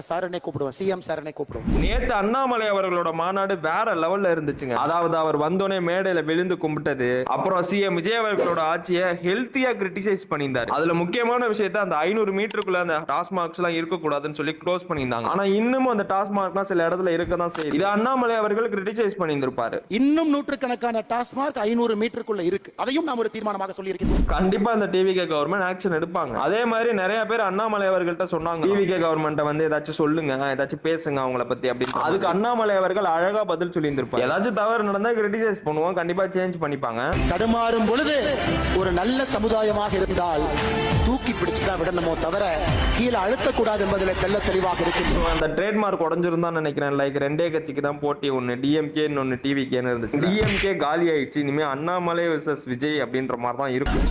சாரனை கூப்பிடுவோம், சிஎம் சாரனை கூப்பிடுவோம். நேத்து அண்ணாமலை அவர்களோட மாநாடு வேற லெவல்ல இருந்துச்சுங்க. அதாவது அவர் வந்தோடனே மேடையில விழுந்து கும்பிட்டது, அப்புறம் சிஎம் விஜய் அவர்களோட ஆட்சியை ஹெல்த்தியா கிரிட்டிசைஸ் பண்ணியிருந்தாரு. அதுல முக்கியமான விஷயத்த அந்த 500 மீட்டருக்குள்ள அந்த டாஸ்மார்க்ஸ் எல்லாம் இருக்கக்கூடாதுன்னு சொல்லி க்ளோஸ் பண்ணியிருந்தாங்க. ஆனா இன்னும் அந்த டாஸ்மார்க்லாம் சில இடத்துல இருக்கதான் செய்யுது. இது அண்ணாமலை அவர்கள் கிரிட்டிசைஸ் பண்ணியிருந்திருப்பாரு. இன்னும் நூற்றுக்கணக்கான டாஸ்மார்க் 500 மீட்டருக்குள்ள இருக்கு. அதையும் நாம் ஒரு தீர்மானமாக சொல்லி இருக்கிறோம். கண்டிப்பா இந்த டிவிகே கவர்மெண்ட் ஆக்ஷன் எடுப்பாங்க. அதே மாதிரி நிறைய பேர் அண்ணாமலை அவர்கள்ட்ட சொன்னாங்க, டிவிகே கவர்மெண்ட் வந்து ஏதாச்சும் சொல்லுங்க, ஏதாச்சும் பேசுங்க அவங்கள பத்தி அப்படின்னு. அதுக்கு அண்ணாமலை அவர்கள் அழகா பதில் சொல்லி இருந்திருப்பாங்க. ஏதாச்சும் தவறு நடந்தா கிரிட்டிசைஸ் பண்ணுவோம், கண்டிப்பா சேஞ்ச் பண்ணிப்பாங்க. தடுமாறும் பொழுது ஒரு நல்ல சமுதாயமாக இருந்தால் தூக்கி பிடிச்சுதான் விடணுமோ தவிர கீழே அழுத்தக்கூடாது என்பதில் தெல்ல தெளிவாக இருக்கு. அந்த ட்ரேட்மார்க் உடஞ்சிருந்தான் நினைக்கிறேன். லைக் ரெண்டே கட்சிக்கு தான் போட்டி, ஒன்னு டிஎம்கே ஒன்னு டிவிகேன்னு இருந்துச்சு. டிஎம்கே காலி ஆயிடுச்சு. இனிமே அண்ணாமலை வெர்சஸ் விஜய் அப்படின்ற மாதிரி தான் இருக்கும்.